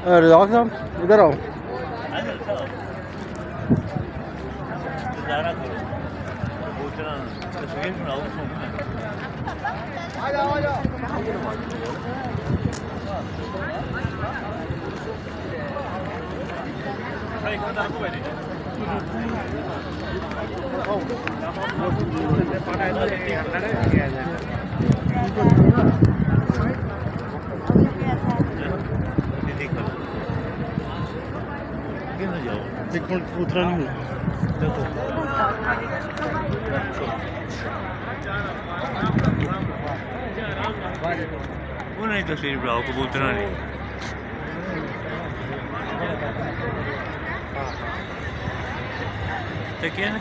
अरे साहब इधर आओ। एक मिनट उतरा नहीं हुआ। वो नहीं तस्वीर बनाओ कबूतरा नहीं तो क्या है